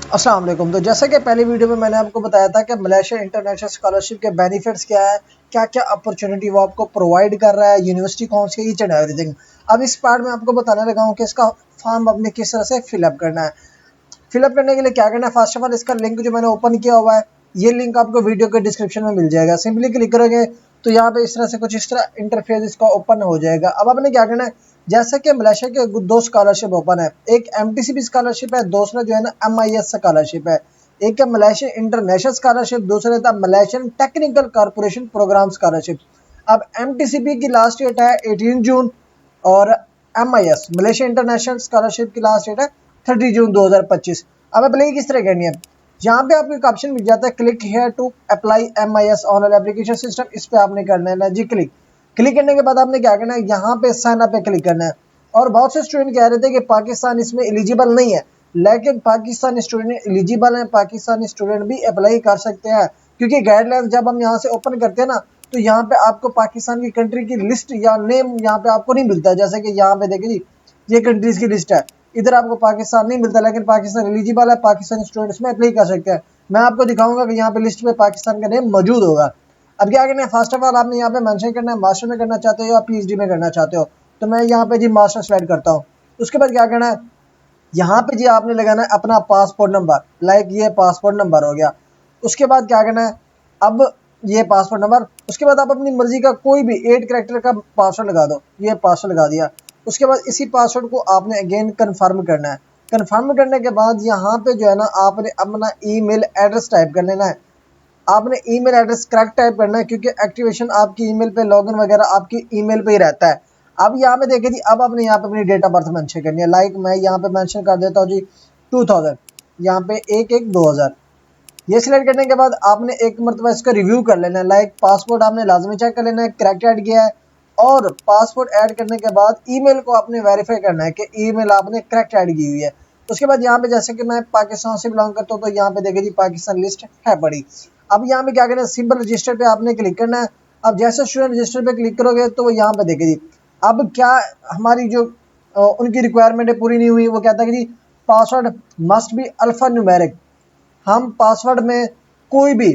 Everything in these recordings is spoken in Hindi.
अस्सलाम वालेकुम। तो जैसे कि पहली वीडियो में मैंने आपको बताया था कि मलेशिया इंटरनेशनल स्कॉलरशिप के बेनिफिट्स क्या है, क्या क्या अपॉर्चुनिटी वो आपको प्रोवाइड कर रहा है, यूनिवर्सिटी कौन सी, ईच एंड एवरीथिंग। अब इस पार्ट में आपको बताने लगा हूँ कि इसका फॉर्म आपने किस तरह से फिलअप करना है। फिलअप करने के लिए क्या करना है, फर्स्ट ऑफ ऑल इसका लिंक जो मैंने ओपन किया हुआ है, ये लिंक आपको वीडियो के डिस्क्रिप्शन में मिल जाएगा। सिंपली क्लिक करोगे तो यहाँ पे इस तरह से कुछ इस तरह इंटरफेस इसका ओपन हो जाएगा। अब आपने क्या करना है, जैसे कि मलेशिया के दो स्कॉलरशिप ओपन है, एक एमटीसीबी स्कॉलरशिप है, दूसरा जो है ना एमआईएस स्कॉलरशिप है। एक है मलेशिया इंटरनेशनल स्कॉलरशिप, दूसरा था Malaysian technical corporation programme scholarship. अब एमटीसीबी की लास्ट डेट है 18 जून और एमआईएस मलेशिया इंटरनेशनल स्कॉलरशिप की लास्ट डेट है 30 जून 2025। अब अप्लाई किस तरह करनी है, यहाँ पे आपको एक ऑप्शन मिल जाता है click here to apply MIS online application system, इस पे आपने करना है ना जी क्लिक। क्लिक करने के बाद आपने क्या करना है, यहाँ पे साइन अप पे क्लिक करना है। और बहुत से स्टूडेंट कह रहे थे कि पाकिस्तान इसमें एलिजिबल नहीं है, लेकिन पाकिस्तानी स्टूडेंट एलिजिबल हैं, पाकिस्तानी स्टूडेंट भी अप्लाई कर सकते हैं। क्योंकि गाइडलाइंस जब हम यहाँ से ओपन करते हैं ना, तो यहाँ पे आपको पाकिस्तान की कंट्री की लिस्ट या नेम यहाँ पे आपको नहीं मिलता। जैसे कि यहाँ पे देखिए जी, ये कंट्रीज की लिस्ट है, इधर आपको पाकिस्तान नहीं मिलता, लेकिन पाकिस्तान एलिजिबल है, पाकिस्तानी स्टूडेंट्स में अप्लाई कर सकते हैं। मैं आपको दिखाऊंगा कि यहाँ पे लिस्ट में पाकिस्तान का नेम मौजूद होगा। अब क्या करना है, फर्स्ट ऑफ ऑल आपने यहाँ पे मेंशन करना है मास्टर में करना चाहते हो या पीएचडी में करना चाहते हो। तो मैं यहाँ पे जी मास्टर सेलेक्ट करता हूँ। उसके बाद क्या करना है, यहाँ पे जी आपने लगाना है अपना पासपोर्ट नंबर, लाइक ये पासपोर्ट नंबर हो गया। उसके बाद क्या करना है, अब ये पासपोर्ट नंबर, उसके बाद आप अपनी मर्जी का कोई भी 8 कैरेक्टर का पासवर्ड लगा दो, ये पासवर्ड लगा दिया। उसके बाद इसी पासवर्ड को आपने अगेन कन्फर्म करना है। कन्फर्म करने के बाद यहाँ पे जो है ना आपने अपना ईमेल एड्रेस टाइप कर लेना है। आपने ईमेल एड्रेस करेक्ट टाइप करना है, क्योंकि एक्टिवेशन आपकी ईमेल पे, लॉगिन वगैरह आपकी ईमेल पे ही रहता है। अब यहाँ पे देखिए जी, अब आपने यहाँ पे अपनी डेट ऑफ बर्थ मेंशन करनी है। लाइक मैं यहाँ पे मेंशन कर देता हूँ जी 2000, यहाँ पे 1/1/2000। ये सिलेक्ट करने के बाद आपने एक मरतबा इसका रिव्यू कर लेना है। लाइक पासपोर्ट आपने लाजमी चेक कर लेना है करेक्ट ऐड किया है, और पासपोर्ट ऐड करने के बाद ईमेल को आपने वेरीफाई करना है कि ईमेल आपने करेक्ट ऐड की हुई है। उसके बाद यहाँ पे जैसे कि मैं पाकिस्तान से बिलोंग करता हूँ, तो यहाँ पे देखिए जी पाकिस्तान लिस्ट है पड़ी। अब यहाँ पे क्या करना है, सिंपल रजिस्टर पे आपने क्लिक करना है। अब जैसे स्टूडेंट रजिस्टर पे क्लिक करोगे तो वो यहाँ पे देखिए जी, अब क्या हमारी जो उनकी रिक्वायरमेंट है पूरी नहीं हुई। वो कहता है कि जी password must be alphanumeric. हम पासवर्ड में कोई भी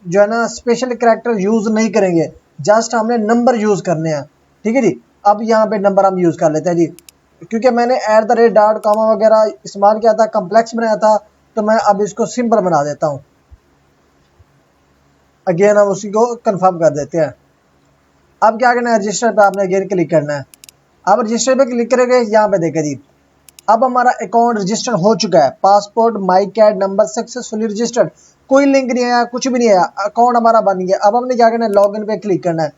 जो है ना स्पेशल कैरेक्टर यूज नहीं करेंगे, जस्ट हमने नंबर यूज करने हैं। ठीक है जी। अब यहाँ पे नंबर हम यूज कर लेते हैं जी, क्योंकि मैंने @.com वगैरह इस्तेमाल किया था, कम्प्लेक्स बनाया था, तो मैं अब इसको सिंपल बना देता हूँ। अगेन हम उसी को कंफर्म कर देते हैं। अब क्या करना है, रजिस्टर पे आपने अगेन क्लिक करना है। अब रजिस्टर पे क्लिक करेंगे, यहाँ पे देखें जी, अब हमारा अकाउंट रजिस्टर हो चुका है। पासपोर्ट माई कैड नंबर सक्सेसफुली रजिस्टर्ड, कोई लिंक नहीं आया, कुछ भी नहीं आया, अकाउंट हमारा बन गया। अब हमने क्या करना है, लॉगिन पे क्लिक करना है।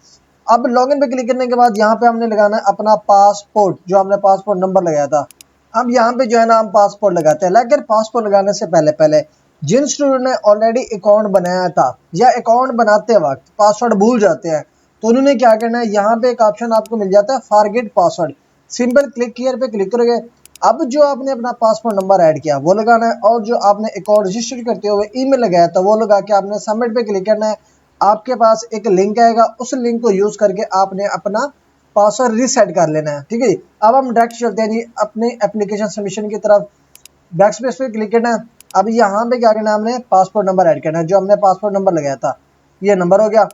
अब लॉगिन पे क्लिक करने के बाद यहाँ पे हमने लगाना है अपना पासपोर्ट, जो हमने पासपोर्ट नंबर लगाया था। अब यहाँ पे जो है ना हम पासपोर्ट लगाते हैं, लेकिन पासपोर्ट लगाने से पहले पहले जिन स्टूडेंट ने ऑलरेडी अकाउंट बनाया था या अकाउंट बनाते वक्त पासवर्ड भूल जाते हैं, तो उन्होंने क्या करना है, यहाँ पे एक ऑप्शन आपको मिल जाता है forget password. Simple click here पे क्लिक करोगे, अब जो आपने अपना पासपोर्ट नंबर ऐड किया वो लगाना है, और जो आपने अकाउंट रजिस्टर करते हुए ईमेल लगाया था वो लगा के आपने सबमिट पे क्लिक करना है। आपके पास एक लिंक आएगा, उस लिंक को यूज करके आपने अपना पासवर्ड रीसेट कर लेना है। ठीक है जी। अब हम डायरेक्ट चलते हैं जी अपने एप्लीकेशन सबमिशन की तरफ। बैक स्पेस पे क्लिक करना है। अब यहाँ पे क्या करना है, हमने पासपोर्ट नंबर ऐड करना है। जो हमने पासपोर्ट नंबर लगाया था, ये नंबर हो गया,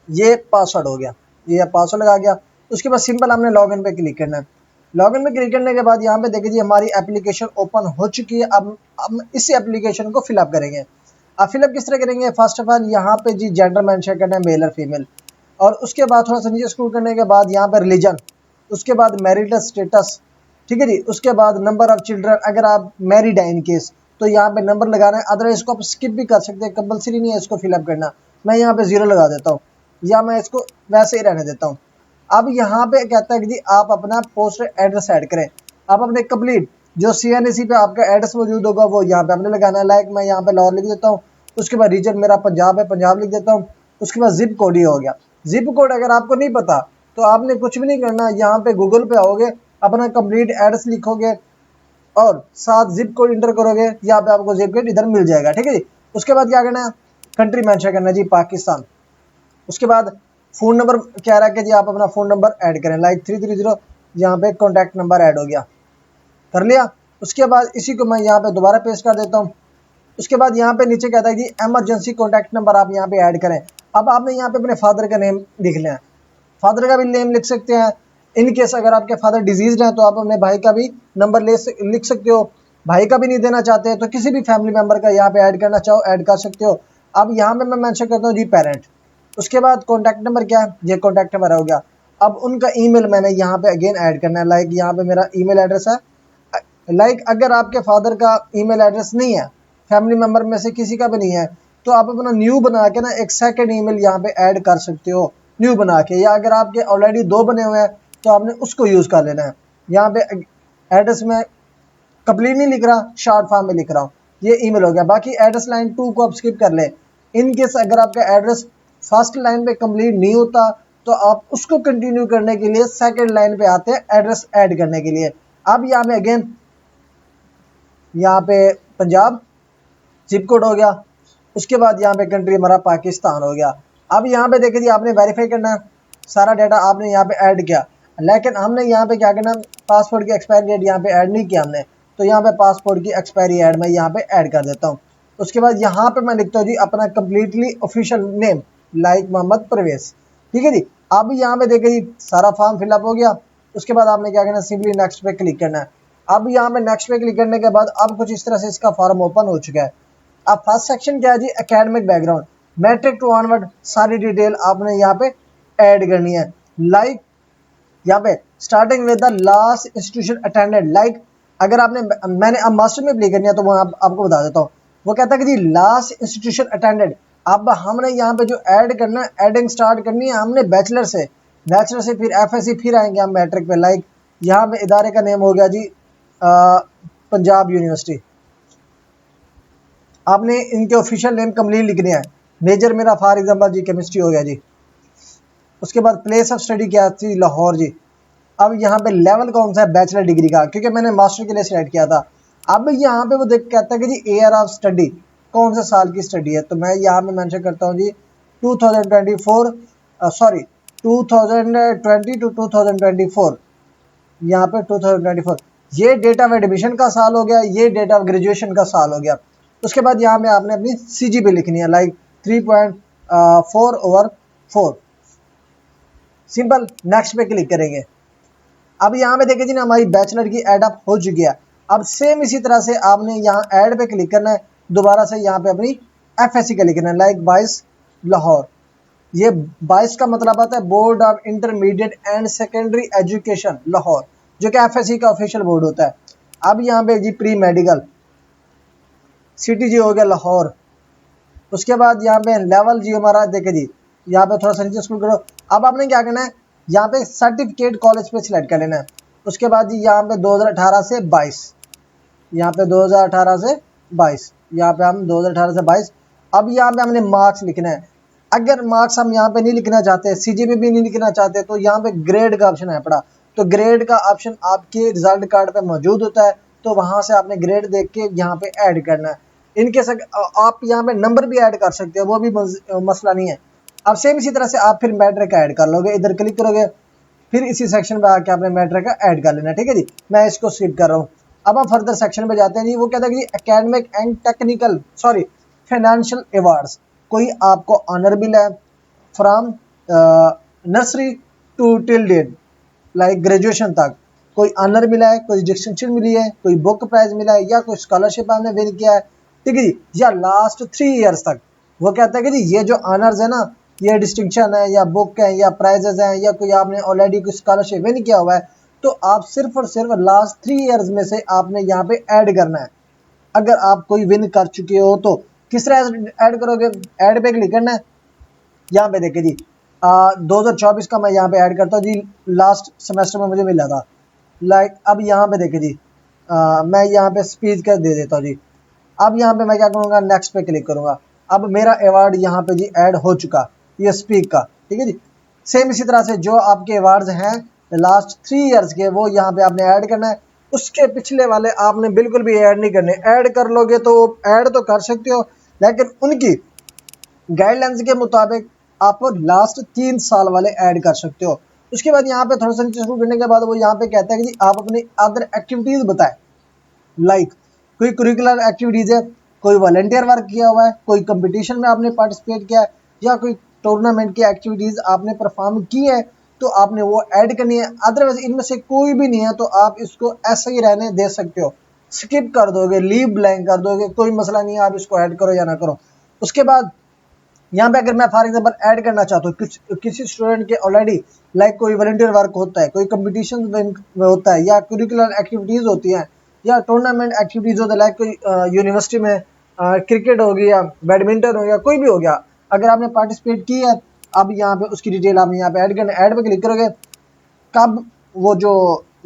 ये पासवर्ड हो गया, ये पासवर्ड लगा गया। उसके बाद सिंपल हमने लॉगिन पे क्लिक करना है। लॉगिन पे क्लिक करने के बाद यहाँ पे देखिए जी हमारी एप्लीकेशन ओपन हो चुकी है। अब हम इस एप्लीकेशन को फिलअप करेंगे। अब फिलअप किस तरह करेंगे, फर्स्ट ऑफ ऑल यहाँ पे जी जेंडर मेंशन करना है, मेल और फीमेल। और उसके बाद थोड़ा सा नीचे स्क्रॉल करने के बाद यहाँ पे रिलीजन, उसके बाद मैरिटल स्टेटस। ठीक है जी। उसके बाद नंबर ऑफ चिल्ड्रन, अगर आप मैरिड है इन केस तो यहाँ पे नंबर लगाना है, अदरवाइज इसको आप स्किप भी कर सकते हैं, कंपलसरी नहीं है इसको फिलअप करना। मैं यहाँ पे 0 लगा देता हूँ, या मैं इसको वैसे ही रहने देता हूँ। अब यहाँ पे कहता है कि जी आप अपना पोस्टल एड्रेस ऐड करें। आप अपने कंप्लीट जो CNAC पे आपका एड्रेस मौजूद होगा वो यहाँ पे आपने लगाना है। लाइक मैं यहाँ पे लाहौर लिख देता हूँ। उसके बाद रीजन मेरा पंजाब है, पंजाब लिख देता हूँ। उसके बाद जिप कोड ही हो गया। जिप कोड अगर आपको नहीं पता तो आपने कुछ भी नहीं करना, यहाँ पे गूगल पे आओगे, अपना कंप्लीट एड्रेस लिखोगे और साथ जिप कोड इंटर करोगे, यहाँ पे आपको जिप कोड इधर मिल जाएगा। ठीक है जी। उसके बाद क्या करना है, कंट्री मेंशन करना है जी पाकिस्तान। उसके बाद फ़ोन नंबर कह रहा है कि जी आप अपना फ़ोन नंबर ऐड करें, लाइक 330, यहाँ पे कॉन्टैक्ट नंबर ऐड हो गया, कर लिया। उसके बाद इसी को मैं यहाँ पे दोबारा पेस्ट कर देता हूँ। उसके बाद यहाँ पे नीचे कहता है कि इमरजेंसी कॉन्टैक्ट नंबर आप यहाँ पे ऐड करें। अब आपने यहाँ पे अपने फादर का नेम लिख लिया है, फादर का भी नेम लिख सकते हैं। इन केस अगर आपके फादर डिजीज हैं तो आप अपने भाई का भी नंबर लिख सकते हो। भाई का भी नहीं देना चाहते तो किसी भी फैमिली मेंबर का यहाँ पे ऐड करना चाहो ऐड कर सकते हो। अब यहाँ पे मैं मेंशन करता हूँ जी पेरेंट। उसके बाद कॉन्टैक्ट नंबर क्या है, ये कॉन्टैक्ट नंबर हो गया। अब उनका ईमेल मैंने यहाँ पे अगेन ऐड करना है। लाइक यहाँ पे मेरा ईमेल एड्रेस है। लाइक अगर आपके फादर का ईमेल एड्रेस नहीं है, फैमिली मेंबर में से किसी का भी नहीं है, तो आप अपना न्यू बना के ना एक सेकंड ईमेल यहाँ पे ऐड कर सकते हो न्यू बना के। या अगर आपके ऑलरेडी 2 बने हुए हैं तो आपने उसको यूज़ कर लेना है। यहाँ पे एड्रेस में कंप्लीट नहीं लिख रहा, शॉर्ट फॉर्म में लिख रहा हूँ। ये ईमेल हो गया। बाकी एड्रेस लाइन 2 को आप स्किप कर लें। इन केस अगर आपका एड्रेस फर्स्ट लाइन पे कंप्लीट नहीं होता तो आप उसको कंटिन्यू करने के लिए सेकंड लाइन पे आते हैं एड्रेस ऐड करने के लिए। अब यहाँ पे अगेन यहाँ पे पंजाब जिप कोड हो गया। उसके बाद यहाँ पे कंट्री हमारा पाकिस्तान हो गया। अब यहाँ पे देखिए जी आपने वेरीफाई करना है, सारा डाटा आपने यहाँ पे ऐड किया, लेकिन हमने यहाँ पे क्या करना, पासपोर्ट की एक्सपायरी डेट यहाँ पे ऐड नहीं किया हमने, तो यहाँ पे पासपोर्ट की एक्सपायरी ऐड मैं यहाँ पे ऐड कर देता हूँ। उसके बाद यहाँ पे मैं लिखता हूँ जी अपना completely official name, like Mohammad Parvez. ठीक है जी। अब यहाँ पे देखिए जी सारा फॉर्म फिलअप हो गया। उसके बाद आपने क्या करना, सिंपली नेक्स्ट पे क्लिक करना है। अब यहाँ पे नेक्स्ट पे क्लिक करने के बाद अब कुछ इस तरह से इसका फॉर्म ओपन हो चुका है। अब फर्स्ट सेक्शन क्या है जी, academic background, matric to onward सारी डिटेल आपने यहाँ पे ऐड करनी है। लाइक यहाँ पे starting with the last institution attended. Like अगर आपने मैंने अब मास्टर में अप्लाई करनी है तो वो आपको बता देता हूँ। वो कहता है कि जी लास्ट इंस्टीट्यूशन अटेंडेड। अब हमने यहाँ पे जो ऐड करना है, एडिंग स्टार्ट करनी है हमने बैचलर से फिर एफएससी, फिर आएंगे हम मैट्रिक पे। लाइक यहाँ पे इदारे का नेम हो गया जी पंजाब यूनिवर्सिटी। आपने इनके ऑफिशियल नेम कंप्लीट लिखने हैं। मेजर मेरा फॉर एग्जांपल जी केमिस्ट्री हो गया जी। उसके बाद प्लेस ऑफ स्टडी क्या थी, लाहौर जी। अब यहाँ पे लेवल कौन सा है, बैचलर डिग्री का, क्योंकि मैंने मास्टर के लिए सिलेक्ट किया था। अब यहाँ पे वो देख कहता है कि जी ईयर ऑफ स्टडी, कौन से साल की स्टडी है, तो मैं यहाँ पे मेंशन करता हूँ जी 2024 सॉरी 2020 टू 2024। यहाँ पे 2024 ये डेट ऑफ एडमिशन का साल हो गया, ये डेट ऑफ ग्रेजुएशन का साल हो गया। उसके बाद यहाँ पे आपने अपनी CGPA लिखनी है, लाइक 3.4/4। सिंपल, नेक्स्ट पे क्लिक करेंगे। अब यहाँ पे देखिए जी ना हमारी बैचलर की एड अप हो चुकी है। अब सेम इसी तरह से आपने यहाँ ऐड पे क्लिक करना है, दोबारा से यहाँ पे अपनी FSC का लिखना है, लाइक 22 लाहौर। ये 22 का मतलब आता है board of intermediate and secondary education Lahore, जो कि FSC का ऑफिशियल बोर्ड होता है। अब यहाँ पे जी प्री मेडिकल सिटी जी हो गया लाहौर। उसके बाद यहाँ पे लेवल जी हमारा देखे जी, यहाँ पे थोड़ा सा नीचे स्क्रॉल करो। अब आपने क्या करना है, यहाँ पे सर्टिफिकेट कॉलेज पे सिलेक्ट कर लेना है। उसके बाद जी यहाँ पे 2018 से 22, यहाँ पे 2018 से 22, यहाँ पे हम 2018 से 22। अब यहाँ पे हमने मार्क्स लिखना है। अगर मार्क्स हम यहाँ पे नहीं लिखना चाहते, CGPA भी नहीं लिखना चाहते, तो यहाँ पे ग्रेड का ऑप्शन है पड़ा। तो ग्रेड का ऑप्शन आपके रिजल्ट कार्ड पे मौजूद होता है, तो वहां से आपने ग्रेड देख के यहाँ पे ऐड करना है। इनके आप यहाँ पे नंबर भी ऐड कर सकते हो, वो भी मसला नहीं है। अब सेम इसी तरह से आप फिर मैट्रिक का ऐड कर लोगे, इधर क्लिक करोगे, फिर इसी सेक्शन पे आके आपने मैट्रिक का ऐड कर लेना। ठीक है जी, मैं इसको स्किप कर रहा हूँ। अब हम फर्दर सेक्शन पे जाते हैं जी। वो कहता है कि academic and technical financial awards, कोई आपको ऑनर मिला है from nursery to till date, like graduation तक कोई ऑनर मिला है, कोई डिस्टिंक्शन मिली है, कोई बुक प्राइज मिला है, या कोई स्कॉलरशिप आपने विन किया है, ठीक है जी, या लास्ट 3 ईयर्स तक। वो कहता है कि जी ये जो ऑनर्स है ना, ये डिस्टिंक्शन है या बुक है या प्राइजेस हैं, या कोई आपने ऑलरेडी कोई स्कॉलरशिप विन किया हुआ है, तो आप सिर्फ और सिर्फ लास्ट 3 ईयर्स में से आपने यहाँ पे ऐड करना है। अगर आप कोई विन कर चुके हो तो किस तरह ऐड करोगे, ऐड पे क्लिक करना है। यहाँ पे देखिए जी 2024 का मैं यहाँ पे ऐड करता हूँ जी, लास्ट सेमेस्टर में मुझे मिला था। लाइक अब यहाँ पे देखिए जी मैं यहाँ पे स्पीच कर दे देता हूँ जी। अब यहाँ पे मैं क्या करूँगा, नेक्स्ट पे क्लिक करूँगा। अब मेरा अवार्ड यहाँ पे जी ऐड हो चुका, ये स्पीक का। ठीक है जी, सेम इसी तरह से जो आपके अवार्ड्स हैं लास्ट 3 ईयर्स के, वो यहाँ पे आपने ऐड करना है। उसके पिछले वाले आपने बिल्कुल भी ऐड नहीं करने। ऐड कर लोगे तो ऐड तो कर सकते हो, लेकिन उनकी गाइडलाइंस के मुताबिक आप लास्ट 3 साल वाले ऐड कर सकते हो। उसके बाद यहाँ पे थोड़ा सा नीचे स्क्रॉल करने के बाद वो यहाँ पे कहता है कि जी आप अपनी अदर एक्टिविटीज बताएं, लाइक कोई करिकुलर एक्टिविटीज है, कोई वॉलंटियर वर्क किया हुआ है, कोई कंपटीशन में आपने पार्टिसिपेट किया है, या कोई टूर्नामेंट की एक्टिविटीज़ आपने परफॉर्म की है, तो आपने वो ऐड करनी है। अदरवाइज इनमें से कोई भी नहीं है तो आप इसको ऐसे ही रहने दे सकते हो, स्किप कर दोगे, लीव ब्लैंक कर दोगे, कोई मसला नहीं है, आप इसको ऐड करो या ना करो। उसके बाद यहाँ पे अगर मैं फॉर एग्जांपल ऐड करना चाहता हूँ किसी स्टूडेंट के ऑलरेडी, लाइक कोई वॉलंटियर वर्क होता है, कोई कंपटीशन में होता है, या करिकुलर एक्टिविटीज़ होती हैं, या टूर्नामेंट एक्टिविटीज़ होता है, लाइक कोई यूनिवर्सिटी में क्रिकेट हो गया, बैडमिंटन हो गया, कोई भी हो गया, अगर आपने पार्टिसिपेट की है, अब यहाँ पे उसकी डिटेल आपने यहाँ पे ऐड करना, ऐड पे क्लिक करोगे, कब वो जो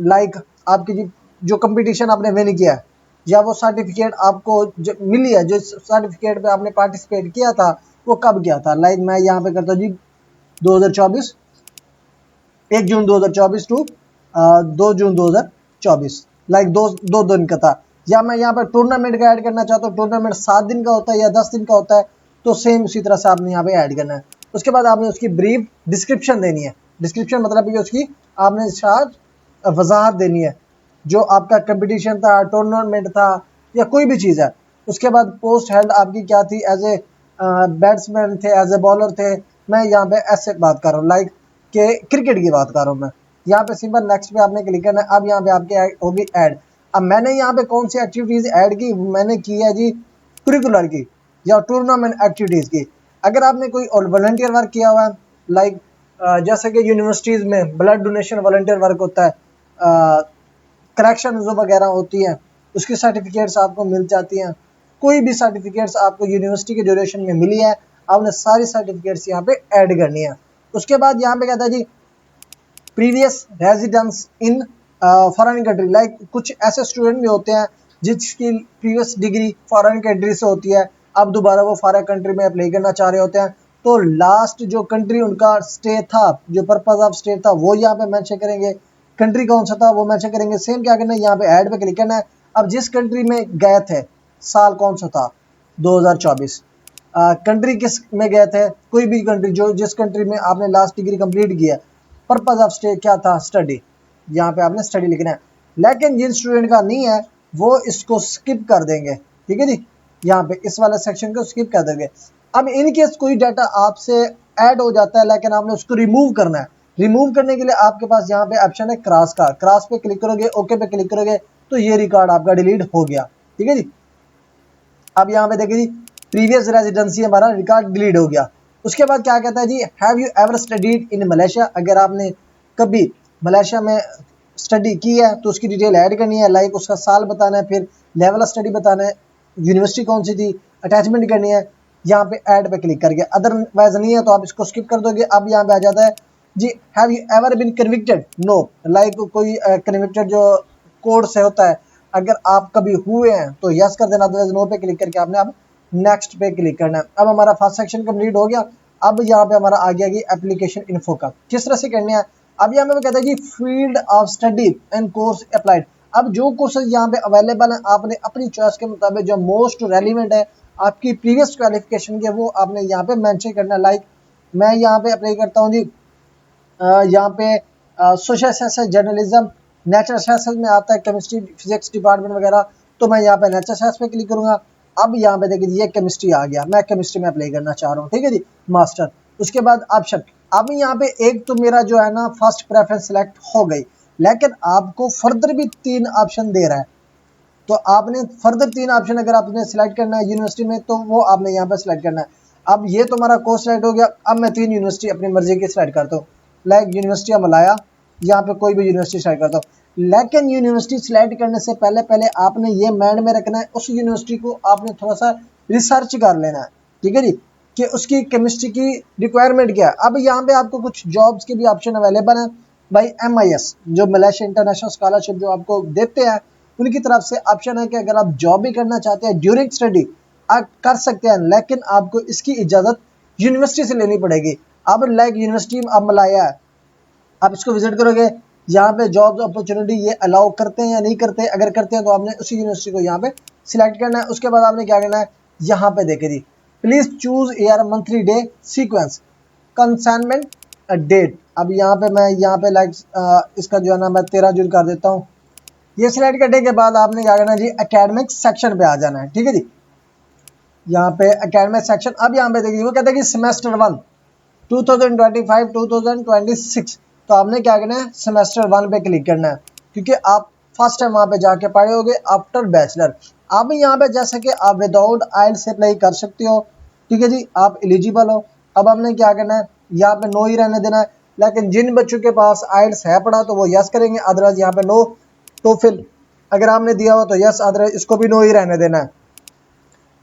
लाइक आपकी जो कंपटीशन आपने विन किया है, या वो सर्टिफिकेट आपको जो मिली है, जो सर्टिफिकेट पे आपने पार्टिसिपेट किया था, वो कब किया था। लाइक मैं यहाँ पे करता हूँ जी 2024, 1 जून 2024 टू 2 जून 2024, लाइक दो दिन का था। या मैं यहाँ पर टूर्नामेंट का ऐड करना चाहता हूँ, टूर्नामेंट 7 दिन का होता है या 10 दिन का होता है, तो सेम उसी तरह से आपने यहाँ पे ऐड करना है। उसके बाद आपने उसकी ब्रीफ डिस्क्रिप्शन देनी है। डिस्क्रिप्शन मतलब कि उसकी आपने शायद वजाहत देनी है, जो आपका कंपटीशन था, टूर्नामेंट था, या कोई भी चीज़ है। उसके बाद पोस्ट हेल्ड आपकी क्या थी, एज ए बैट्समैन थे, एज ए बॉलर थे, मैं यहाँ पे ऐसे बात कर रहा हूँ, लाइक के क्रिकेट की बात कर रहा हूँ मैं। यहाँ पे सिंपल नेक्स्ट पे आपने क्लिक करना है। अब यहाँ पे आपके होगी ऐड। अब मैंने यहाँ पे कौन सी एक्टिविटीज़ ऐड की, मैंने की है जी करिकुलर की या टूर्नामेंट एक्टिविटीज़ की। अगर आपने कोई और वॉलंटियर वर्क किया हुआ है, लाइक जैसे कि यूनिवर्सिटीज़ में ब्लड डोनेशन वॉलंटियर वर्क होता है, करेक्शन जो वगैरह होती है, उसकी सर्टिफिकेट्स आपको मिल जाती हैं। कोई भी सर्टिफिकेट्स आपको यूनिवर्सिटी के ड्यूरेशन में मिली है, आपने सारी सर्टिफिकेट्स यहाँ पे ऐड करनी है। उसके बाद यहाँ पे कहता है जी previous residence in foreign country, like कुछ ऐसे स्टूडेंट भी होते हैं जिसकी प्रीवियस डिग्री फॉरेन कंट्री से होती है, अब दोबारा वो फॉरेन कंट्री में अप्लाई करना चाह रहे होते हैं, तो लास्ट जो कंट्री उनका स्टे था, जो पर्पज ऑफ स्टे था, वो यहाँ पे मेंशन करेंगे, कंट्री कौन सा था वो मेंशन करेंगे। सेम क्या करना है, यहाँ पे ऐड पे क्लिक करना है। अब जिस कंट्री में गए थे, साल कौन सा था, 2024। कंट्री किस में गए थे, कोई भी कंट्री, जो जिस कंट्री में आपने लास्ट डिग्री कंप्लीट किया, पर्पज ऑफ स्टे क्या था, स्टडी, यहाँ पे आपने स्टडी लिखना है। लेकिन जिन स्टूडेंट का नहीं है वो इसको स्किप कर देंगे, ठीक है जी, यहाँ पे इस वाले सेक्शन को स्किप कर देंगे। अब इन केस कोई डाटा आपसे ऐड हो जाता है लेकिन आपने उसको रिमूव करना है, रिमूव करने के लिए आपके पास यहाँ पे ऑप्शन है क्रॉस का, क्रॉस पे क्लिक करोगे, ओके पे क्लिक करोगे, तो ये रिकॉर्ड आपका डिलीट हो गया, ठीक है जी। अब यहाँ पे देखिए जी प्रीवियस रेजिडेंसी हमारा रिकॉर्ड डिलीट हो गया। उसके बाद क्या कहता है जी, have you ever studied in Malaysia, अगर आपने कभी मलेशिया में स्टडी की है तो उसकी डिटेल ऐड करनी है, लाइक उसका साल बताना है, फिर लेवल ऑफ स्टडी बताना है, यूनिवर्सिटी कौन सी थी, अटैचमेंट करनी है, यहाँ पे ऐड पे क्लिक करके। अदरवाइज नहीं है तो आप इसको स्किप कर दोगे। अब यहाँ पे आ जाता है जी have you ever been convicted, no, like कोई कन्विक्टेड जो कोर्ट से होता है, अगर आप कभी हुए हैं तो यस कर देना, अदरवाइज नो पे क्लिक करके आपने अब नेक्स्ट पे क्लिक करना है। अब हमारा फर्स्ट सेक्शन कंप्लीट हो गया। अब यहाँ पे हमारा आ गया कि एप्लीकेशन इन्फो का किस तरह से करने हैं। अब यहाँ पे कहता है जी field of study and course applied. अब जो कोर्सेज यहाँ पे अवेलेबल हैं, आपने अपनी चॉइस के मुताबिक जो मोस्ट रेलिवेंट है आपकी प्रीवियस क्वालिफिकेशन के, वो आपने यहाँ पे मेंशन करना है। लाइक मैं यहाँ पे अप्लाई करता हूँ जी, यहाँ पे social science, journalism, natural science में आता है, केमिस्ट्री फिजिक्स डिपार्टमेंट वगैरह, तो मैं यहाँ पे नेचुरल साइंस पे क्लिक करूँगा। अब यहाँ पे देखिए ये केमिस्ट्री आ गया, मैं केमिस्ट्री में अप्लाई करना चाह रहा हूँ, ठीक है जी, मास्टर। उसके बाद ऑप्शन, अब यहाँ पे एक तो मेरा जो है ना फर्स्ट प्रेफरेंस सेलेक्ट हो गई, लेकिन आपको फर्दर भी 3 ऑप्शन दे रहा है, तो आपने फर्दर 3 ऑप्शन अगर आपने सेलेक्ट करना है यूनिवर्सिटी में, तो वो आपने यहाँ पे सेलेक्ट करना है। अब ये तो हमारा कोर्स सेलेक्ट हो गया। अब मैं 3 यूनिवर्सिटी अपनी मर्जी की सेलेक्ट करता हूँ, लाइक यूनिवर्सिटी मलाया, यहाँ पे कोई भी यूनिवर्सिटी सेलेक्ट करता हूँ। लेकिन यूनिवर्सिटी सेलेक्ट करने से पहले पहले आपने ये माइंड में रखना है, उस यूनिवर्सिटी को आपने थोड़ा सा रिसर्च कर लेना है, ठीक है जी, कि उसकी केमिस्ट्री की रिक्वायरमेंट क्या है। अब यहाँ पे आपको कुछ जॉब्स के भी ऑप्शन अवेलेबल हैं भाई, MIS जो मलेशिया इंटरनेशनल स्कॉलरशिप जो आपको देते हैं, उनकी तरफ से ऑप्शन है कि अगर आप जॉब भी करना चाहते हैं ड्यूरिंग स्टडी, आप कर सकते हैं, लेकिन आपको इसकी इजाज़त यूनिवर्सिटी से लेनी पड़ेगी। अब लाइक यूनिवर्सिटी अब मलाया है, आप इसको विजिट करोगे, यहाँ पे जॉब अपॉर्चुनिटी ये अलाउ करते हैं या नहीं करते, अगर करते हैं तो आपने उसी यूनिवर्सिटी को यहाँ पे सिलेक्ट करना है। उसके बाद आपने क्या करना है, यहाँ पे देखे जी please choose year monthly day sequence consignment date. अब यहाँ पे मैं यहाँ पे लाइक इसका जो है ना मैं 13 जून कर देता हूँ। ये सिलेक्ट करने के बाद आपने क्या करना है जी, एकेडमिक सेक्शन पे आ जाना है, ठीक है जी। यहाँ पे एकेडमिक सेक्शन। अब यहाँ पे देखिए वो कहते हैं कि सेमेस्टर 1 2025-2026, तो आपने क्या करना है, सेमेस्टर 1 पे क्लिक करना है, क्योंकि आप फर्स्ट टाइम वहाँ पे जाके पढ़े होगे आफ्टर बैचलर। अब यहाँ पे जैसे कि आप विदाउट आइल्स से अप्लाई कर सकते हो, ठीक है जी, आप एलिजिबल हो। अब हमने क्या करना है, यहाँ पे नो ही रहने देना है, लेकिन जिन बच्चों के पास आइल्स है पढ़ा तो वो यस करेंगे, अदरवाइज यहाँ पे नो। तो फिर अगर आपने दिया हो तो यस, अदरवाइज इसको भी नो ही रहने देना है।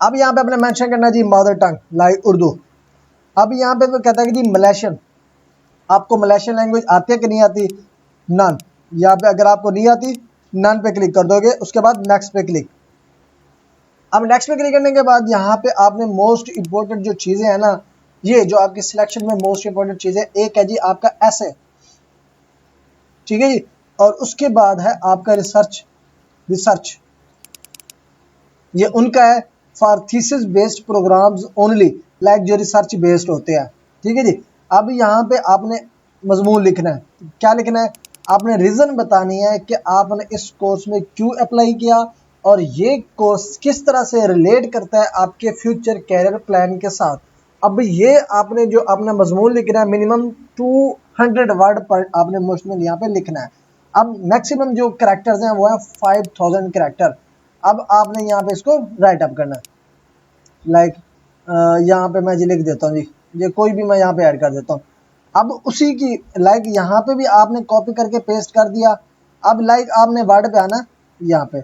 अब यहाँ पे अपने मेंशन करना है जी मदर टंग लाइक उर्दू। अब यहाँ पे वो कहता है कि जी मलेशियन, आपको मलेशियन लैंग्वेज आती है कि नहीं आती, नन। यहाँ पे अगर आपको नहीं आती, नन पे क्लिक कर दोगे, उसके बाद नेक्स्ट पे क्लिक। अब नेक्स्ट पे क्लिक करने के बाद यहाँ पे आपने मोस्ट इंपॉर्टेंट जो चीज़ें हैं ना, ये जो आपकी सिलेक्शन में मोस्ट इंपॉर्टेंट चीज़ें, एक है जी आपका ऐसे, ठीक है जी, और उसके बाद है आपका रिसर्च। रिसर्च ये उनका है for thesis based programmes only, like जो रिसर्च बेस्ड होते हैं, ठीक है जी। अब यहाँ पे आपने मजमून लिखना है, क्या लिखना है, आपने रीज़न बतानी है कि आपने इस कोर्स में क्यों अप्लाई किया और ये कोर्स किस तरह से रिलेट करता है आपके फ्यूचर कैरियर प्लान के साथ। अब ये आपने जो अपना मजमून लिखना है मिनिमम 200 वर्ड पर आपने मुश्तमिल यहाँ पे लिखना है। अब मैक्सिमम जो करेक्टर्स हैं वो है 5000 करेक्टर। अब आपने यहाँ पे इसको राइट अप करना है, लाइक यहाँ पे मैं जी लिख देता हूँ जी, ये कोई भी मैं यहाँ पे ऐड कर देता हूँ। अब उसी की लाइक यहाँ पे भी आपने कॉपी करके पेस्ट कर दिया। अब लाइक आपने वर्ड पे आना, यहाँ पे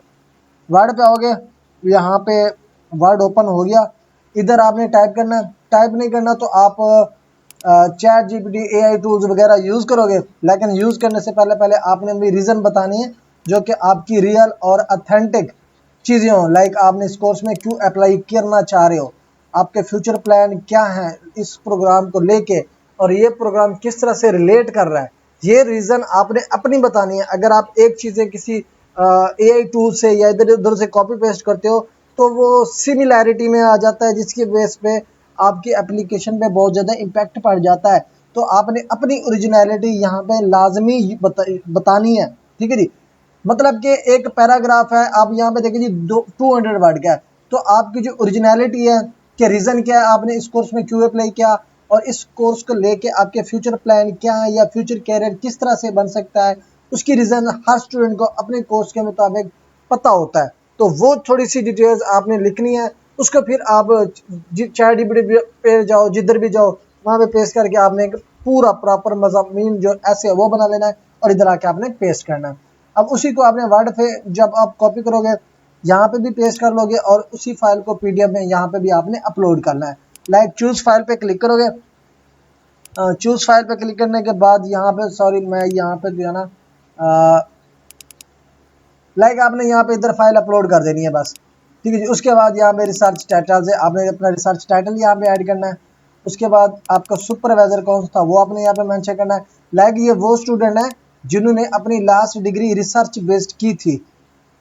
वर्ड पे आओगे, यहाँ पे वर्ड ओपन हो गया, इधर आपने टाइप करना है। टाइप नहीं करना तो आप चैट जीपीटी एआई टूल्स वगैरह यूज़ करोगे, लेकिन यूज़ करने से पहले पहले आपने भी रीज़न बतानी है जो कि आपकी रियल और अथेंटिक चीज़ें हों, लाइक आपने इस कोर्स में क्यों अप्लाई करना चाह रहे हो, आपके फ्यूचर प्लान क्या हैं इस प्रोग्राम को लेके, और ये प्रोग्राम किस तरह से रिलेट कर रहा है, ये रीज़न आपने अपनी बतानी है। अगर आप एक चीज़ें किसी एआई टूल से या इधर उधर से कॉपी पेस्ट करते हो तो वो सिमिलैरिटी में आ जाता है, जिसकी बेस पे आपकी एप्लीकेशन पे बहुत ज़्यादा इम्पैक्ट पड़ जाता है। तो आपने अपनी ओरिजिनलिटी यहाँ पे लाजमी बतानी है, ठीक है जी। मतलब कि एक पैराग्राफ है, आप यहाँ पे देखिए जी 200 वर्ड का है, तो आपकी जो ओरिजिनलिटी है कि रीज़न क्या है आपने इस कोर्स में क्यों अप्लाई किया और इस कोर्स को लेके आपके फ्यूचर प्लान क्या है या फ्यूचर कैरियर किस तरह से बन सकता है, उसकी रीज़न हर स्टूडेंट को अपने कोर्स के मुताबिक पता होता है। तो वो थोड़ी सी डिटेल्स आपने लिखनी है, उसको फिर आप चैट जीपीटी पे जाओ, जिधर भी जाओ वहाँ पे पेस्ट करके आपने एक पूरा प्रॉपर मज़ामीन जो ऐसे है वो बना लेना है और इधर आके आपने पेस्ट करना है। अब उसी को आपने वर्ड पे जब आप कॉपी करोगे यहाँ पे भी पेस्ट कर लोगे और उसी फाइल को पीडीएफ में यहाँ पे भी आपने अपलोड करना है। लाइक चूज फाइल पे क्लिक करोगे, चूज फाइल पे क्लिक करने के बाद यहाँ पे सॉरी मैं यहाँ पे जो है ना लाइक आपने यहाँ पे इधर फाइल अपलोड कर देनी है बस, ठीक है जी। उसके बाद यहाँ पे रिसर्च टाइटल से आपने अपना रिसर्च टाइटल यहाँ पे ऐड करना है। उसके बाद आपका सुपरवाइजर कौन सा था वो आपने यहाँ पे मेंशन करना है। लाइक ये वो स्टूडेंट है जिन्होंने अपनी लास्ट डिग्री रिसर्च बेस्ड की थी,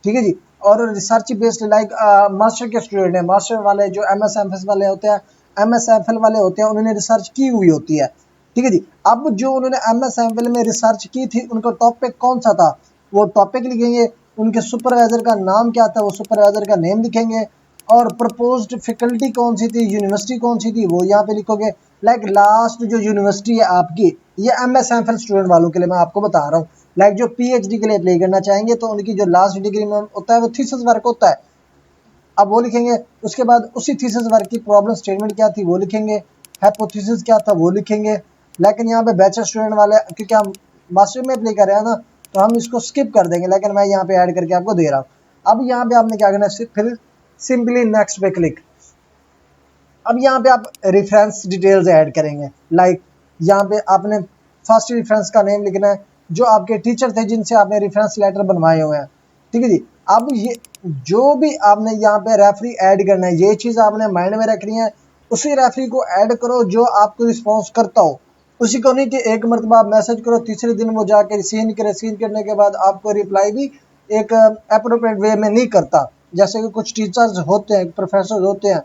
ठीक है जी। और रिसर्च बेस्ड लाइक मास्टर के स्टूडेंट है, मास्टर वाले जो एमएसएमएल वाले होते हैं, एमएसएमएल वाले होते हैं, उन्होंने रिसर्च की हुई होती है, ठीक है जी। अब जो उन्होंने एमएसएमएल में रिसर्च की थी उनका टॉपिक कौन सा था वो टॉपिक लिखेंगे, उनके सुपरवाइजर का नाम क्या था वो सुपरवाइजर का नेम लिखेंगे, और प्रपोज्ड फैकल्टी कौन सी थी, यूनिवर्सिटी कौन सी थी वो यहाँ पे लिखोगे। लाइक लास्ट जो यूनिवर्सिटी है आपकी, ये एमएसएमएल स्टूडेंट वालों के लिए मैं आपको बता रहा हूँ। लाइक जो पीएचडी के लिए अप्लाई करना चाहेंगे तो उनकी जो लास्ट डिग्री में होता है वो थीसिस वर्क होता है, अब वो लिखेंगे। उसके बाद उसी थीसिस वर्क की प्रॉब्लम स्टेटमेंट क्या थी वो लिखेंगे, हाइपोथेसिस क्या था वो लिखेंगे। लेकिन यहाँ पे बैचलर स्टूडेंट वाले क्योंकि हम मास्टर में अप्लाई कर रहे हैं ना तो हम इसको स्किप कर देंगे, लेकिन मैं यहाँ पे ऐड करके आपको दे रहा हूँ। अब यहाँ पे आपने क्या करना है, फिर सिंपली नेक्स्ट पे क्लिक। अब यहाँ पे आप रेफरेंस डिटेल्स ऐड करेंगे, लाइक यहाँ पे आपने फर्स्ट रेफरेंस का नेम लिखना है, जो आपके टीचर थे जिनसे आपने रेफरेंस लेटर बनवाए हुए हैं, ठीक है जी। अब ये जो भी आपने यहाँ पे रेफरी ऐड करना है ये चीज़ आपने माइंड में रखनी है, उसी रेफरी को ऐड करो जो आपको रिस्पॉन्स करता हो, उसी को नहीं कि एक मरतबा आप मैसेज करो तीसरे दिन वो जाकर सीन करे, सीन करने के बाद आपको रिप्लाई भी एक अप्रोप्रिएट वे में नहीं करता। जैसे कि कुछ टीचर्स होते हैं, प्रोफेसर होते हैं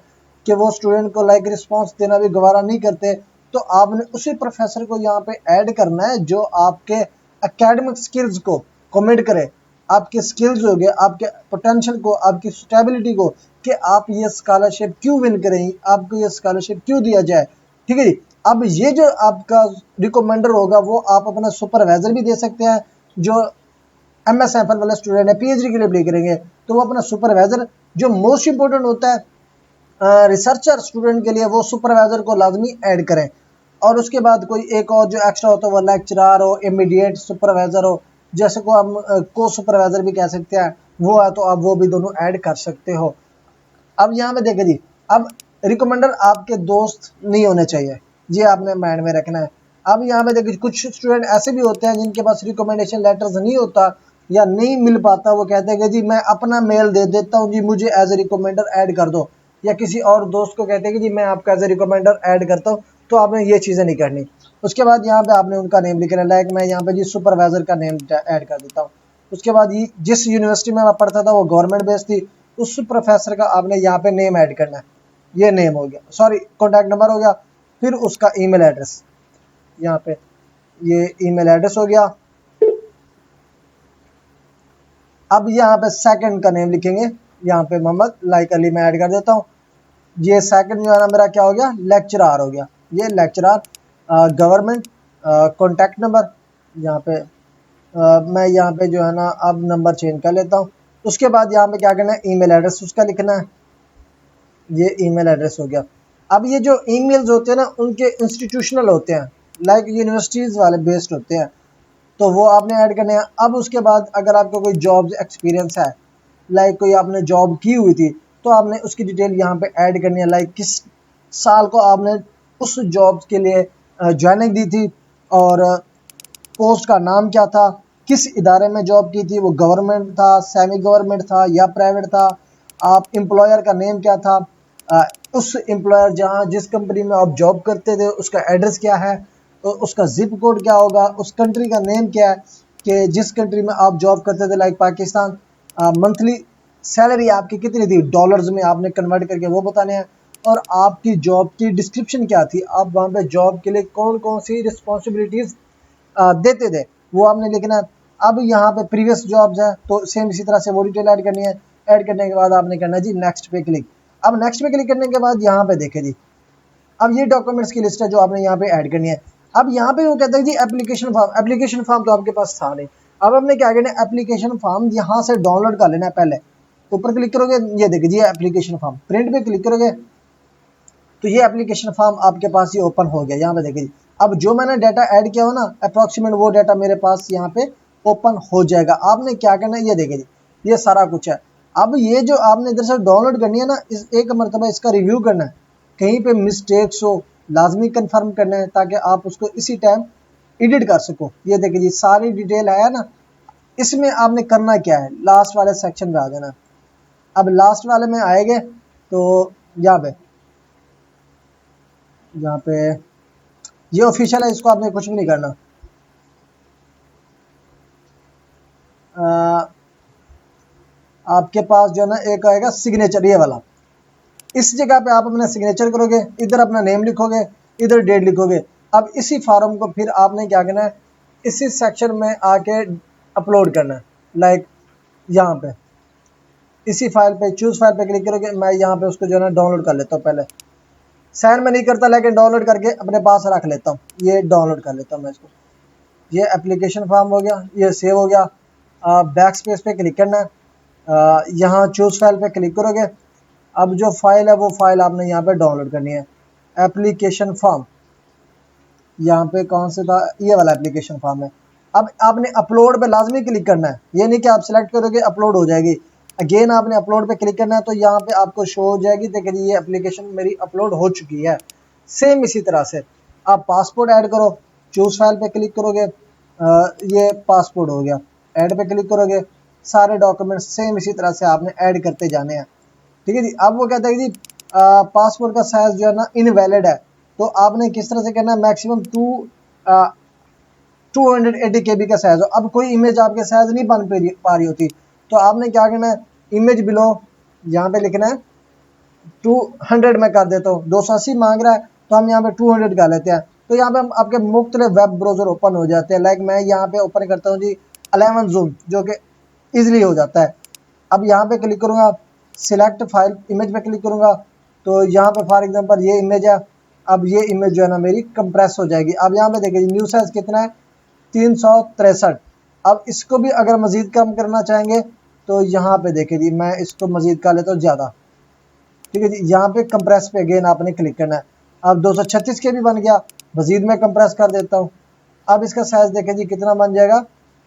कि वो स्टूडेंट को लाइक रिस्पांस देना भी गवारा नहीं करते, तो आपने उसी प्रोफेसर को यहाँ पे ऐड करना है जो आपके एकेडमिक स्किल्स को कमेंट करे, आपके स्किल्स हो गए, आपके पोटेंशियल को, आपकी स्टेबिलिटी को कि आप ये स्कॉलरशिप क्यों विन करें, आपको ये स्कॉलरशिप क्यों दिया जाए। ठीक है जी। अब ये जो आपका रिकमेंडर होगा वो आप अपना सुपरवाइजर भी दे सकते हैं। जो MSFL वाले स्टूडेंट है, PhD के लिए अप्लाई करेंगे तो वो अपना सुपरवाइजर, जो मोस्ट इंपॉर्टेंट होता है रिसर्चर स्टूडेंट के लिए, वो सुपरवाइजर को लाजमी ऐड करें। और उसके बाद कोई एक और जो एक्स्ट्रा होता है वो लेक्चरर हो, इमीडिएट सुपरवाइजर हो, जैसे को हम को सुपरवाइजर भी कह सकते हैं, वो है तो आप वो भी दोनों ऐड कर सकते हो। अब यहाँ पे देखें जी, अब रिकमेंडर आपके दोस्त नहीं होने चाहिए, ये आपने माइंड में रखना है। अब यहाँ पे देखिए कुछ स्टूडेंट ऐसे भी होते हैं जिनके पास रिकमेंडेशन लेटर्स नहीं होता या नहीं मिल पाता, वो कहते हैं कि जी मैं अपना मेल दे देता हूँ जी, मुझे एज ए रिकमेंडर ऐड कर दो, या किसी और दोस्त को कहते हैं कि जी मैं आपका एज ए रिकमेंडर ऐड करता हूँ। तो आपने ये चीज़ें नहीं करनी। उसके बाद यहाँ पे आपने उनका नेम लिखना, लाइक मैं यहाँ पे जी सुपरवाइजर का नेम ऐड कर देता हूँ। उसके बाद ये जिस यूनिवर्सिटी में मैं पढ़ता था वो गवर्नमेंट बेस्ड थी, उस प्रोफेसर का आपने यहाँ पे नेम ऐड करना है। ये नेम हो गया, सॉरी कॉन्टैक्ट नंबर हो गया, फिर उसका ईमेल एड्रेस, यहाँ पे ये ईमेल एड्रेस हो गया। अब यहाँ पे सेकंड का नेम लिखेंगे, यहाँ पे मोहम्मद लाइक अली मैं ऐड कर देता हूँ। ये सेकंड जो है ना मेरा क्या हो गया, लेक्चरार हो गया। ये लेक्चरार गवर्नमेंट कॉन्टैक्ट नंबर, यहाँ पे मैं यहाँ पे जो है ना अब नंबर चेंज कर लेता हूँ। उसके बाद यहाँ पे क्या करना है, ईमेल एड्रेस उसका लिखना है। ये ईमेल एड्रेस हो गया। अब ये जो ईमेल्स होते हैं ना उनके इंस्टीट्यूशनल होते हैं, लाइक यूनिवर्सिटीज़ वाले बेस्ड होते हैं, तो वो आपने ऐड करने हैं। अब उसके बाद अगर आपको कोई जॉब एक्सपीरियंस है, लाइक कोई आपने जॉब की हुई थी, तो आपने उसकी डिटेल यहाँ पे ऐड करनी है, लाइक किस साल को आपने उस जॉब के लिए ज्वाइनिंग दी थी, और पोस्ट का नाम क्या था, किस इदारे में जॉब की थी, वो गवर्नमेंट था, सेमी गवर्नमेंट था या प्राइवेट था, आप एम्प्लॉयर का नेम क्या था, उस एम्प्लॉयर जहाँ जिस कंपनी में आप जॉब करते थे उसका एड्रेस क्या है, तो उसका जिप कोड क्या होगा, उस कंट्री का नेम क्या है कि जिस कंट्री में आप जॉब करते थे, लाइक पाकिस्तान, मंथली सैलरी आपकी कितनी थी डॉलर्स में, आपने कन्वर्ट करके वो बताने हैं। और आपकी जॉब की डिस्क्रिप्शन क्या थी, आप वहाँ पे जॉब के लिए कौन कौन सी रिस्पॉन्सिबिलिटीज़ देते थे, वो आपने लिखना है। अब यहाँ पे प्रीवियस जॉब्स हैं तो सेम इसी तरह से वो डिटेल ऐड करनी है। ऐड करने के बाद आपने करना है जी नेक्स्ट पे क्लिक। अब नेक्स्ट पे क्लिक करने के बाद यहाँ पे देखें जी, अब ये डॉक्यूमेंट्स की लिस्ट है जो आपने यहाँ पे ऐड करनी है। अब यहाँ पे वो कहता है जी एप्लीकेशन फॉर्म, एप्लीकेशन फॉर्म तो आपके पास था नहीं। अब हमने क्या करना है, एप्लीकेशन फॉर्म यहाँ से डाउनलोड कर लेना है। पहले ऊपर क्लिक करोगे, ये देखिए जी एप्लीकेशन फॉर्म, प्रिंट पे क्लिक करोगे तो ये एप्लीकेशन फॉर्म आपके पास ये ओपन हो गया। यहाँ पे देखिए, अब जो मैंने डाटा ऐड किया हो ना अप्रॉक्सीमेट, वो डाटा मेरे पास यहाँ पे ओपन हो जाएगा। आपने क्या करना है, ये देखिए ये सारा कुछ है। अब ये जो आपने इधर से डाउनलोड करनी है ना, इस एक मरतबा इसका रिव्यू करना है, कहीं पे मिस्टेक्स हो लाजमी कंफर्म करना है ताकि आप उसको इसी टाइम एडिट कर सको। ये देखिए जी सारी डिटेल आया ना। इसमें आपने करना क्या है, लास्ट वाले सेक्शन में आ जाना। अब लास्ट वाले में आएंगे तो यहाँ पे ये ऑफिशियल है, इसको आपने कुछ भी नहीं करना। आपके पास जो है ना एक आएगा सिग्नेचर, ये वाला, इस जगह पे आप अपना सिग्नेचर करोगे, इधर अपना नेम लिखोगे, इधर डेट लिखोगे। अब इसी फॉर्म को फिर आपने क्या करना है, इसी सेक्शन में आके अपलोड करना है। लाइक यहाँ पे इसी फाइल पे चूज फाइल पे क्लिक करोगे, मैं यहाँ पे उसको जो है ना डाउनलोड कर लेता हूँ। पहले साइन में नहीं करता लेकिन डाउनलोड करके अपने पास रख लेता हूँ। ये डाउनलोड कर लेता हूँ मैं इसको। ये एप्लीकेशन फॉर्म हो गया, ये सेव हो गया। बैक स्पेस पे क्लिक करना है, यहाँ चूज फाइल पे क्लिक करोगे। अब जो फाइल है वो फाइल आपने यहाँ पे डाउनलोड करनी है, एप्लीकेशन फॉर्म। यहाँ पे कौन से था, ये वाला एप्लीकेशन फॉर्म है। अब आपने अपलोड पे लाजमी क्लिक करना है, ये नहीं कि आप सिलेक्ट करोगे अपलोड हो जाएगी। अगेन आपने अपलोड पे क्लिक करना है तो यहाँ पे आपको शो हो जाएगी, देखिए ये एप्लीकेशन मेरी अपलोड हो चुकी है। सेम इसी तरह से आप पासपोर्ट ऐड करो, चूज फाइल पे क्लिक करोगे, ये पासपोर्ट हो गया, ऐड पे क्लिक करोगे, सारे डॉक्यूमेंट सेम इसी तरह से आपने ऐड करते जाने हैं। ठीक है जी। अब वो कहता है कि जी पासपोर्ट का साइज जो है ना इनवैलिड है, तो आपने किस तरह से करना है, मैक्सिमम 280 KB का साइज हो। अब कोई इमेज आपके साइज नहीं बन पा रही होती, तो आपने क्या करना है, इमेज बिलो यहाँ पे लिखना है 200 में कर देता हूँ। 280 मांग रहा है तो हम यहाँ पे 200 कर लेते हैं। तो यहाँ पे हम आपके मुख्तलिफ वेब ब्राउज़र ओपन हो जाते हैं। लाइक मैं यहाँ पे ओपन करता हूँ जी 11 जूम, जो कि ईजिली हो जाता है। अब यहाँ पे क्लिक करूँगा, सिलेक्ट फाइल इमेज पे क्लिक करूँगा तो यहाँ पे फॉर एग्जांपल ये इमेज है। अब ये इमेज जो है ना मेरी कंप्रेस हो जाएगी। अब यहाँ पे देखिए न्यू साइज कितना है 363। अब इसको भी अगर मज़ीद कम करना चाहेंगे तो यहाँ पे देखिए जी मैं इसको मज़ीद कर लेता हूँ ज़्यादा। ठीक है जी, यहाँ पे कंप्रेस पे अगेन आपने क्लिक करना है। अब 236 के भी बन गया, मज़ीद मैं कंप्रेस कर देता हूँ। अब इसका साइज़ देखें जी कितना बन जाएगा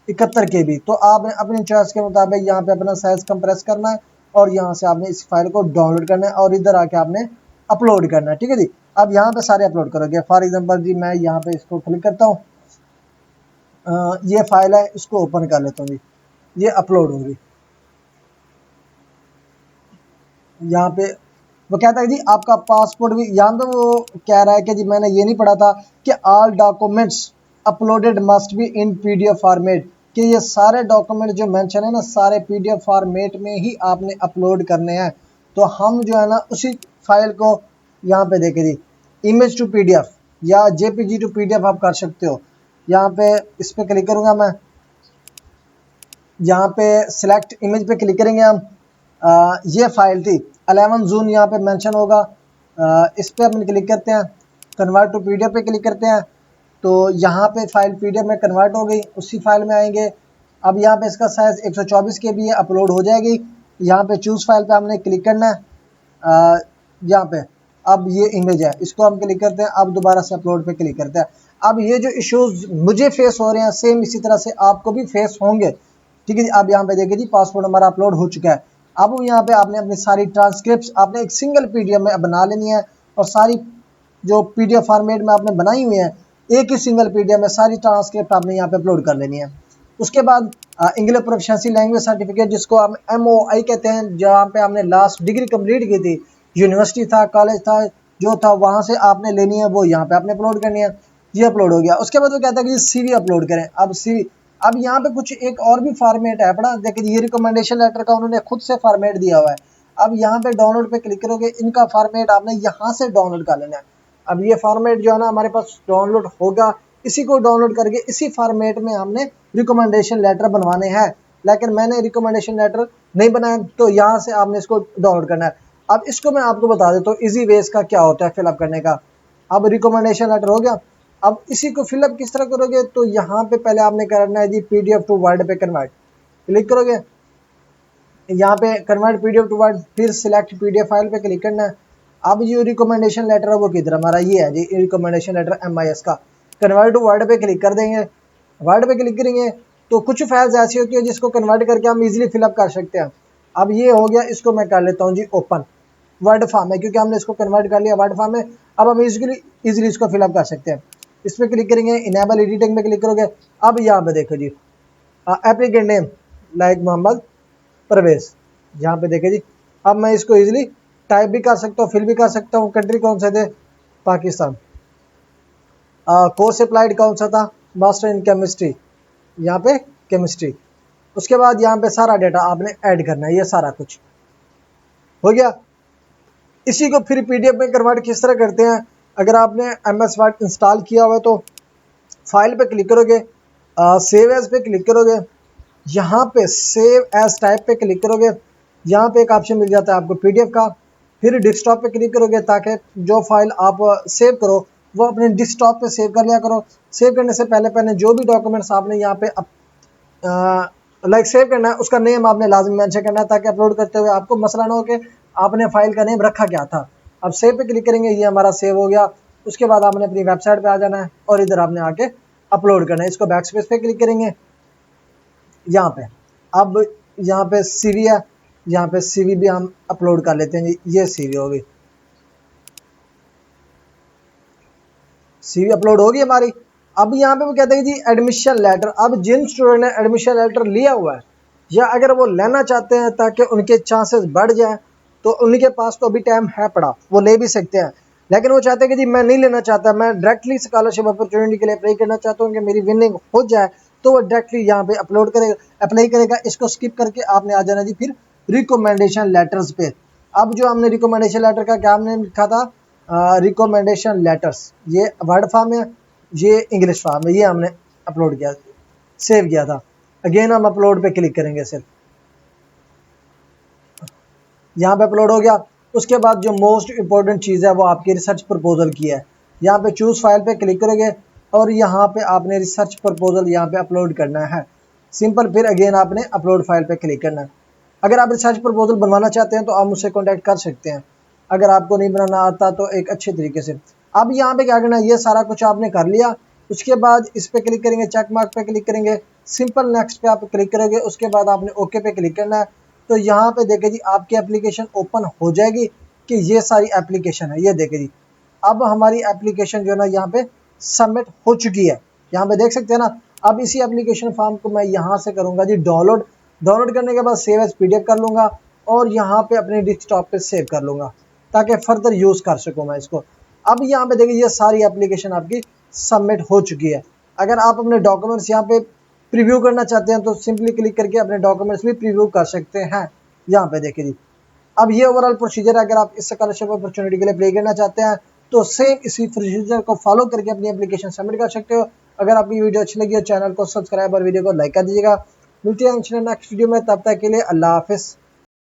71 के बी। तो आपने अपनी चॉइस के मुताबिक यहाँ पे अपना साइज़ कंप्रेस करना है और यहाँ से आपने इस फाइल को डाउनलोड करना है और इधर आके आपने अपलोड करना है। ठीक है जी, अब यहाँ पे सारे अपलोड करोगे। फॉर एग्जांपल जी मैं यहाँ पे इसको क्लिक करता हूँ, ये फाइल है इसको ओपन कर लेता हूँ जी, ये अपलोड होगी। यहाँ पे वो कहता है जी आपका पासपोर्ट भी, यहाँ पे वो कह रहा है कि जी मैंने ये नहीं पढ़ा था कि all documents uploaded must be in PDF format, कि ये सारे डॉक्यूमेंट जो मेंशन है ना सारे पीडीएफ फॉर्मेट में ही आपने अपलोड करने हैं। तो हम जो है ना उसी फाइल को यहाँ पे देखे जी इमेज टू पीडीएफ या जेपीजी टू पीडीएफ आप कर सकते हो। यहाँ पे इस पर क्लिक करूँगा मैं, यहाँ पे सिलेक्ट इमेज पे क्लिक करेंगे हम। ये फाइल थी 11 जून यहाँ पे मेंशन होगा। इस पे अपन क्लिक करते हैं, कन्वर्ट टू पीडीएफ पे क्लिक करते हैं तो यहाँ पे फाइल पीडीएफ में कन्वर्ट हो गई, उसी फाइल में आएंगे। अब यहाँ पे इसका साइज़ 124 के बी है, अपलोड हो जाएगी। यहाँ पे चूज़ फाइल पे हमने क्लिक करना है। यहाँ पे अब ये इमेज है इसको हम क्लिक करते हैं, अब दोबारा से अपलोड पे क्लिक करते हैं। अब ये जो इश्यूज मुझे फेस हो रहे हैं सेम इसी तरह से आपको भी फेस होंगे। ठीक है जी, अब यहाँ पे देखिए जी पासपोर्ट हमारा अपलोड हो चुका है। अब यहाँ पे आपने अपनी सारी ट्रांसक्रिप्ट आपने एक सिंगल पीडीएफ में बना लेनी है और सारी जो पीडीएफ फॉर्मेट में आपने बनाई हुई है एक ही सिंगल पीडीएफ में सारी ट्रांसक्रिप्ट आपने यहाँ पे अपलोड कर लेनी है। उसके बाद इंग्लिश प्रोफिशिएंसी लैंग्वेज सर्टिफिकेट जिसको हम MOI कहते हैं, जहाँ पे हमने लास्ट डिग्री कंप्लीट की थी, यूनिवर्सिटी था कॉलेज था जो था वहाँ से आपने लेनी है, वो यहाँ पे आपने अपलोड करनी है। ये अपलोड हो गया। उसके बाद वो कहता है कि CV अपलोड करें। अब CV, अब यहाँ पे कुछ एक और भी फॉर्मेट है बड़ा, देखिए ये रिकमेंडेशन लेटर का उन्होंने खुद से फॉर्मेट दिया हुआ है। अब यहाँ पे डाउनलोड पे क्लिक करोगे, इनका फॉर्मेट आपने यहाँ से डाउनलोड कर लेना है। अब ये फॉर्मेट जो है ना हमारे पास डाउनलोड होगा, इसी को डाउनलोड करके इसी फॉर्मेट में हमने रिकमेंडेशन लेटर बनवाने हैं। लेकिन मैंने रिकमेंडेशन लेटर नहीं बनाया तो यहाँ से आपने इसको डाउनलोड करना है। अब इसको मैं आपको बता देता हूँ इजी वेज का क्या होता है फिलअप करने का। अब रिकमेंडेशन लेटर हो गया, अब इसी को फिलअप किस तरह करोगे तो यहाँ पे पहले आपने करना है जी PDF टू वर्ड पे कन्वर्ट, क्लिक करोगे यहाँ पे कन्वर्ट PDF टू वर्ड, फिर सिलेक्ट PDF फाइल पे क्लिक करना है। अब जो रिकमेंडेशन लेटर है वो किधर हमारा ये है जी रिकमेंडेशन लेटर MIS का, कन्वर्ट टू वर्ड पे क्लिक कर देंगे। वर्ड पे क्लिक करेंगे तो कुछ फाइल्स ऐसी होती है जिसको कन्वर्ट करके हम इजीली फिलअप कर सकते हैं। अब ये हो गया, इसको मैं कर लेता हूँ जी ओपन वर्ड फॉर्म है क्योंकि हमने इसको कन्वर्ट कर लिया वर्ड फॉर्म में। अब हम इजीली इसको फिलअप कर सकते हैं। इस पर क्लिक करेंगे, इनेबल एडिटिंग में क्लिक करोगे। अब यहाँ पे देखो जी applicant name like Mohammad Parvez, यहाँ पे देखे जी। अब मैं इसको इजीली टाइप भी कर सकता हूँ, फिल भी कर सकता हूँ। कंट्री कौन से थे, पाकिस्तान। कोर्स अप्लाइड कौन सा था, मास्टर इन केमिस्ट्री, यहाँ पे केमिस्ट्री। उसके बाद यहाँ पे सारा डेटा आपने ऐड करना है, ये सारा कुछ हो गया। इसी को फिर PDF में कन्वर्ट किस तरह करते हैं, अगर आपने MS वर्ड इंस्टॉल किया हुआ है तो फाइल पे क्लिक करोगे, सेव एज पे क्लिक करोगे, यहाँ पे सेव एज टाइप पे क्लिक करोगे। यहाँ पे एक ऑप्शन मिल जाता है आपको PDF का, फिर डेस्कटॉप पे क्लिक करोगे ताकि जो फाइल आप सेव करो वो अपने डेस्कटॉप पे सेव कर लिया करो। सेव करने से पहले पहले जो भी डॉक्यूमेंट्स आपने यहाँ पे लाइक सेव करना है उसका नेम आपने लाजमी मेंशन करना है ताकि अपलोड करते हुए आपको मसला ना हो कि आपने फाइल का नेम रखा क्या था। अब सेव पे क्लिक करेंगे, ये हमारा सेव हो गया। उसके बाद आपने अपनी वेबसाइट पे आ जाना है और इधर आपने आके अपलोड करना है। इसको बैक स्पेस पे क्लिक करेंगे यहाँ पे। अब यहाँ पे CV है, यहाँ पे CV भी हम अपलोड कर लेते हैं जी, ये CV होगी, CV अपलोड होगी हमारी। अब यहाँ पे वो कहते हैं जी एडमिशन लेटर। अब जिन स्टूडेंट ने एडमिशन लेटर लिया हुआ है या अगर वो लेना चाहते हैं ताकि उनके चांसेस बढ़ जाएं तो उनके पास तो अभी टाइम है पड़ा, वो ले भी सकते हैं। लेकिन वो चाहते हैं कि जी मैं नहीं लेना चाहता, मैं डायरेक्टली स्कॉलरशिप अपॉर्चुनिटी के लिए अप्लाई करना चाहता हूँ कि मेरी विनिंग हो जाए, तो वो डायरेक्टली यहाँ पे अपलोड करेगा, अप्लाई करेगा। इसको स्किप करके आपने आ जाना जी फिर रिकमेंडेशन लेटर्स पे। अब जो हमने रिकमेंडेशन लेटर का क्या हमने लिखा था, रिकमेंडेशन लेटर्स, ये वर्ड फॉर्म है, ये इंग्लिश फॉर्म है, ये हमने अपलोड किया सेव किया था। अगेन हम अपलोड पे क्लिक करेंगे सिर्फ। यहाँ पे अपलोड हो गया। उसके बाद जो मोस्ट इंपॉर्टेंट चीज़ है वो आपकी रिसर्च प्रपोजल की है। यहाँ पे चूज़ फाइल पे क्लिक करोगे और यहाँ पे आपने रिसर्च प्रपोजल यहाँ पे अपलोड करना है। सिंपल, फिर अगेन आपने अपलोड फाइल पे क्लिक करना है। अगर आप रिसर्च प्रपोजल बनवाना चाहते हैं तो आप मुझसे कॉन्टैक्ट कर सकते हैं, अगर आपको नहीं बनाना आता तो एक अच्छे तरीके से। अब यहाँ पे क्या करना है, ये सारा कुछ आपने कर लिया। उसके बाद इस पे क्लिक करेंगे, चेक मार्क पे क्लिक करेंगे, सिंपल नेक्स्ट पे आप क्लिक करोगे। उसके बाद आपने ओके पे क्लिक करना है। तो यहाँ पे देखे जी आपकी एप्लीकेशन ओपन हो जाएगी कि ये सारी एप्लीकेशन है, ये देखे जी अब हमारी एप्लीकेशन जो है ना यहाँ पे सबमिट हो चुकी है। यहाँ पे देख सकते हैं ना। अब इसी एप्लीकेशन फॉर्म को मैं यहाँ से करूँगा जी डाउनलोड। डाउनलोड करने के बाद सेव एज पीडीएफ कर लूँगा और यहाँ पे अपने डेस्कटॉप पे सेव कर लूँगा ताकि फर्दर यूज़ कर सकूँ मैं इसको। अब यहाँ पे देखिए ये सारी एप्लीकेशन आपकी सबमिट हो चुकी है। अगर आप अपने डॉक्यूमेंट्स यहाँ पे प्रीव्यू करना चाहते हैं तो सिंपली क्लिक करके अपने डॉक्यूमेंट्स भी प्रीव्यू कर सकते हैं। यहाँ पे देखिए जी अब ये ओवरऑल प्रोसीजर है। अगर आप इस स्कॉलरशिप अपॉर्चुनिटी के लिए अप्लाई करना चाहते हैं तो सेम इसी प्रोसीजर को फॉलो करके अपनी एप्लीकेशन सबमिट कर सकते हो। अगर आपकी वीडियो अच्छी लगी हो चैनल को सब्सक्राइब और वीडियो को लाइक कर दीजिएगा। मिलते हैं नेक्स्ट वीडियो में, तब तक के लिए अल्लाह हाफिज़।